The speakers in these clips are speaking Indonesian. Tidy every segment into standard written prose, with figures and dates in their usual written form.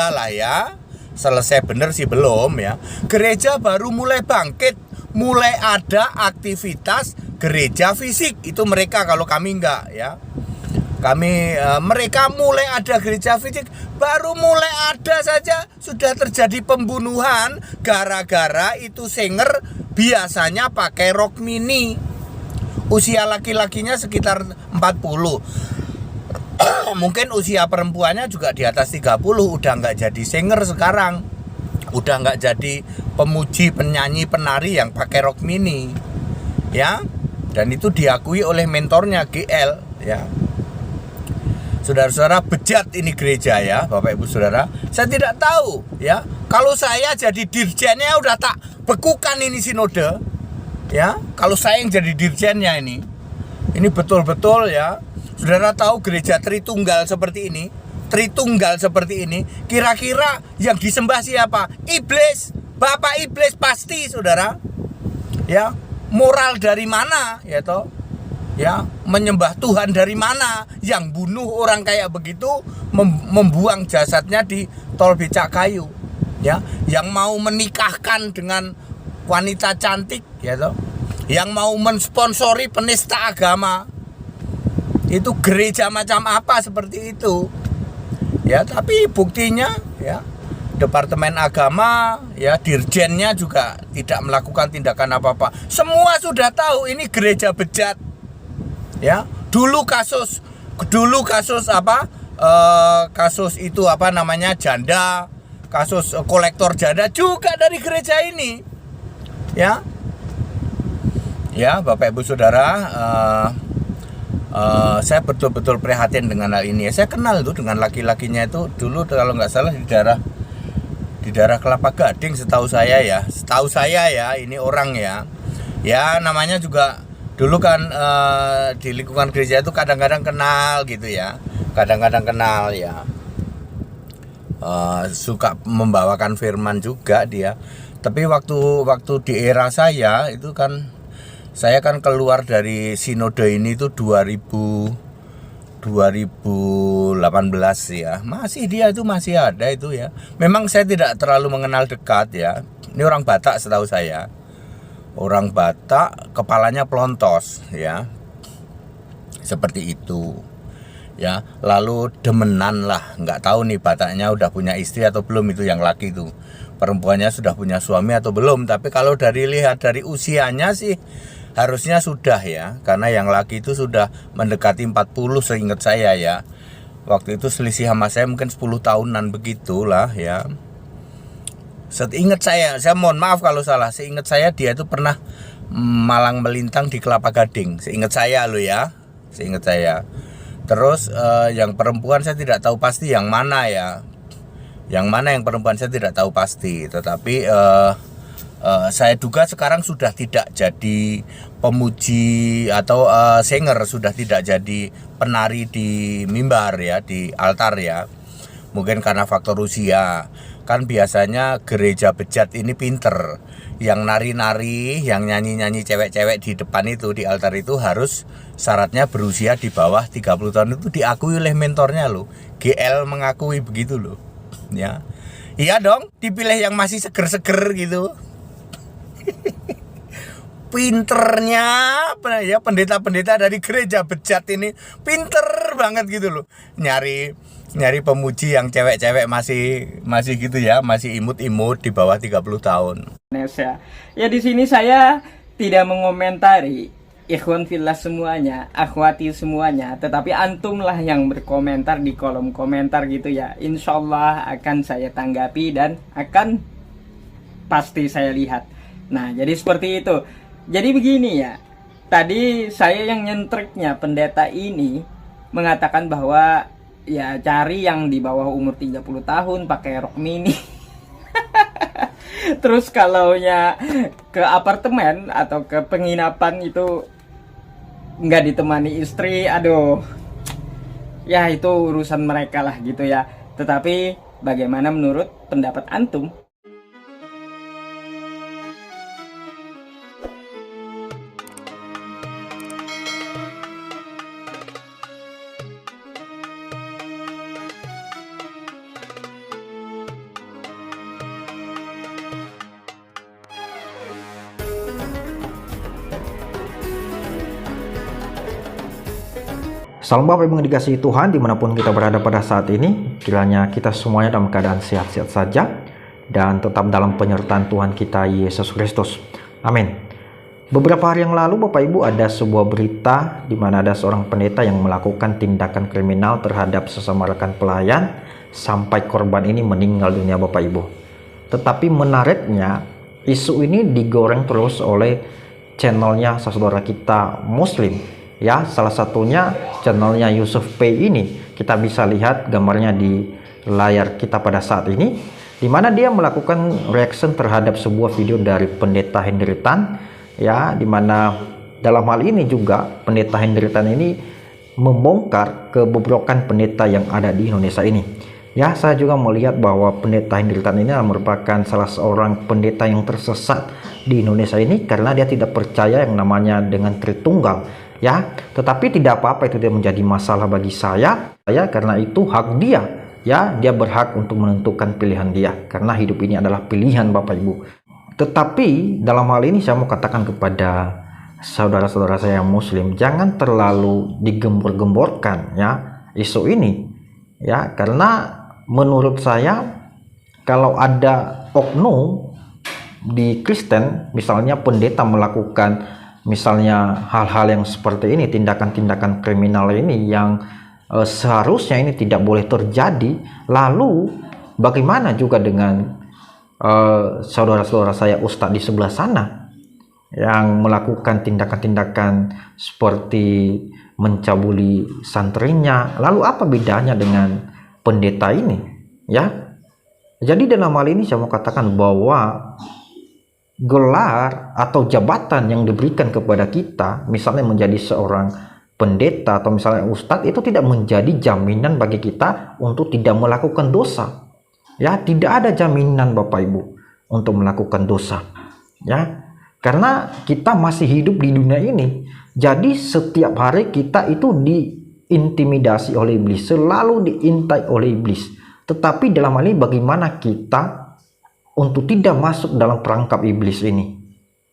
semoga lah ya. Selesai bener sih belum ya. Gereja baru mulai bangkit, mulai ada aktivitas gereja fisik. Itu mereka, kalau kami enggak ya. Mereka mulai ada gereja fisik, baru mulai ada saja sudah terjadi pembunuhan gara-gara itu singer biasanya pakai rok mini. Usia laki-lakinya sekitar 40. Mungkin usia perempuannya juga di atas 30, udah nggak jadi singer sekarang. Udah nggak jadi pemuji, penyanyi, penari yang pakai rok mini. Ya. Dan itu diakui oleh mentornya GL ya. Saudara-saudara, bejat ini gereja ya, Bapak Ibu Saudara. Saya tidak tahu ya. Kalau saya jadi dirjennya udah tak bekukan ini sinode. Ya, kalau saya yang jadi dirjennya ini betul-betul ya. Saudara tahu gereja Tritunggal seperti ini, kira-kira yang disembah siapa? Iblis, Bapak Iblis pasti, Saudara. Ya, moral dari mana ya toh? Ya, menyembah Tuhan dari mana? Yang bunuh orang kayak begitu, membuang jasadnya di tol becak kayu. Ya, yang mau menikahkan dengan wanita cantik ya toh? Yang mau mensponsori penista agama. Itu gereja macam apa seperti itu? Ya, tapi buktinya ya, Departemen Agama ya, dirjennya juga tidak melakukan tindakan apa-apa. Semua sudah tahu ini gereja bejat. Ya, dulu kasus apa? Kasus itu apa namanya, janda, kasus kolektor janda juga dari gereja ini. Ya. Ya, Bapak Ibu Saudara, saya betul-betul prihatin dengan hal ini. Saya kenal itu dengan laki-lakinya itu dulu kalau nggak salah di daerah Kelapa Gading, setahu saya ya, ini orang ya. Ya, namanya juga dulu kan di lingkungan gereja itu kadang-kadang kenal gitu ya. Kadang-kadang kenal ya. Suka membawakan firman juga dia. Tapi waktu di era saya itu kan, saya kan keluar dari sinode ini itu 2018 ya. Dia itu masih ada itu ya. Memang saya tidak terlalu mengenal dekat ya. Ini orang Batak setahu saya. Orang Batak, kepalanya pelontos ya. Seperti itu. Ya, lalu demenan lah, nggak tahu nih Bataknya udah punya istri atau belum, itu yang laki itu. Perempuannya sudah punya suami atau belum, tapi kalau lihat dari usianya sih harusnya sudah ya, karena yang laki itu sudah mendekati 40 seingat saya ya. Waktu itu selisih sama saya mungkin 10 tahunan begitulah ya. Seingat saya mohon maaf kalau salah, seingat saya dia itu pernah malang melintang di Kelapa Gading. Seingat saya loh ya, seingat saya. Terus yang perempuan saya tidak tahu pasti yang mana ya. Yang mana yang perempuan saya tidak tahu pasti, tetapi saya duga sekarang sudah tidak jadi pemuji atau singer, sudah tidak jadi penari di mimbar ya, di altar ya. Mungkin karena faktor usia. Kan biasanya gereja bejat ini pinter. Yang nari-nari, yang nyanyi-nyanyi cewek-cewek di depan itu, di altar itu harus syaratnya berusia di bawah 30 tahun. Itu diakui oleh mentornya loh. GL mengakui begitu loh. Ya. Iya dong, dipilih yang masih seger-seger gitu. Pinternya ya, pendeta-pendeta dari gereja bejat ini pinter banget gitu loh. Nyari pemuji yang cewek-cewek masih gitu ya, masih imut-imut di bawah 30 tahun. Ya di sini saya tidak mengomentari ikhwan fillah semuanya, akhwati semuanya, tetapi antumlah yang berkomentar di kolom komentar gitu ya. Insyaallah akan saya tanggapi dan akan pasti saya lihat. Nah, jadi seperti itu. Jadi begini ya. Tadi saya yang nyentriknya pendeta ini mengatakan bahwa ya cari yang di bawah umur 30 tahun pakai rok mini. Terus kalaunya ke apartemen atau ke penginapan itu nggak ditemani istri, aduh. Ya itu urusan mereka lah gitu ya. Tetapi bagaimana menurut pendapat antum? Salam Bapak Ibu yang dikasihi Tuhan dimanapun kita berada pada saat ini. Kiranya kita semuanya dalam keadaan sehat-sehat saja dan tetap dalam penyertaan Tuhan kita Yesus Kristus. Amin. Beberapa hari yang lalu Bapak Ibu ada sebuah berita di mana ada seorang pendeta yang melakukan tindakan kriminal terhadap sesama rekan pelayan sampai korban ini meninggal dunia Bapak Ibu. Tetapi menariknya isu ini digoreng terus oleh channelnya saudara kita Muslim, ya, salah satunya channelnya Yusuf P ini. Kita bisa lihat gambarnya di layar kita pada saat ini, di mana dia melakukan reaction terhadap sebuah video dari pendeta Henry Tan, ya, di mana dalam hal ini juga pendeta Henry Tan ini membongkar kebobrokan pendeta yang ada di Indonesia ini. Ya, saya juga melihat bahwa pendeta Henry Tan ini merupakan salah seorang pendeta yang tersesat di Indonesia ini karena dia tidak percaya yang namanya dengan Tritunggal, ya. Tetapi tidak apa-apa, itu tidak menjadi masalah bagi saya, karena itu hak dia, ya. Dia berhak untuk menentukan pilihan dia karena hidup ini adalah pilihan Bapak Ibu. Tetapi dalam hal ini saya mau katakan kepada saudara-saudara saya yang Muslim, jangan terlalu digembor-gemborkan, ya, isu ini, ya, karena menurut saya kalau ada oknum di Kristen, misalnya pendeta melakukan misalnya hal-hal yang seperti ini, tindakan-tindakan kriminal ini yang seharusnya ini tidak boleh terjadi, lalu bagaimana juga dengan saudara-saudara saya ustadz di sebelah sana yang melakukan tindakan-tindakan seperti mencabuli santrinya? Lalu apa bedanya dengan pendeta ini, ya? Jadi dalam hal ini saya mau katakan bahwa gelar atau jabatan yang diberikan kepada kita, misalnya menjadi seorang pendeta atau misalnya ustadz, itu tidak menjadi jaminan bagi kita untuk tidak melakukan dosa, ya. Tidak ada jaminan Bapak Ibu untuk melakukan dosa, ya, karena kita masih hidup di dunia ini. Jadi setiap hari kita itu diintimidasi oleh iblis, selalu diintai oleh iblis. Tetapi dalam hal ini bagaimana kita untuk tidak masuk dalam perangkap iblis ini,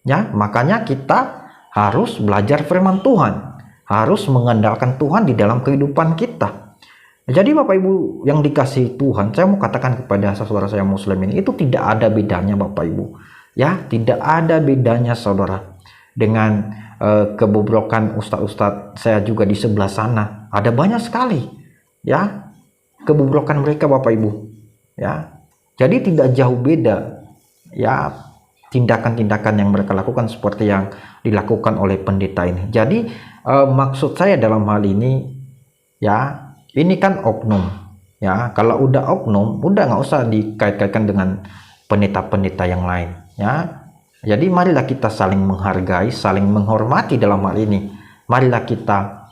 ya? Makanya kita harus belajar firman Tuhan, harus mengandalkan Tuhan di dalam kehidupan kita. Jadi Bapak Ibu yang dikasihi Tuhan, saya mau katakan kepada saudara saya Muslim ini, itu tidak ada bedanya Bapak Ibu, ya, tidak ada bedanya saudara dengan kebobrokan ustadz-ustadz saya juga di sebelah sana. Ada banyak sekali, ya, kebobrokan mereka Bapak Ibu, ya. Jadi tidak jauh beda, ya, tindakan-tindakan yang mereka lakukan seperti yang dilakukan oleh pendeta ini. Jadi maksud saya dalam hal ini, ya, ini kan oknum, ya. Kalau udah oknum, udah nggak usah dikait-kaitkan dengan pendeta-pendeta yang lain, ya. Jadi marilah kita saling menghargai, saling menghormati dalam hal ini. Marilah kita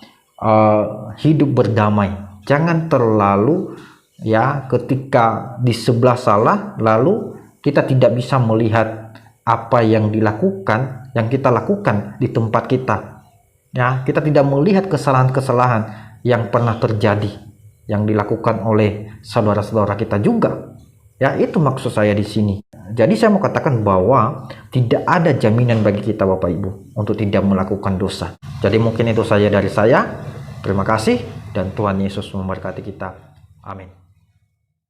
hidup berdamai. Jangan terlalu, ya, ketika di sebelah salah lalu kita tidak bisa melihat apa yang dilakukan, yang kita lakukan di tempat kita, ya. Kita tidak melihat kesalahan-kesalahan yang pernah terjadi yang dilakukan oleh saudara-saudara kita juga, ya. Itu maksud saya di sini. Jadi saya mau katakan bahwa tidak ada jaminan bagi kita Bapak Ibu untuk tidak melakukan dosa. Jadi mungkin itu saja dari saya. Terima kasih dan Tuhan Yesus memberkati kita. Amin.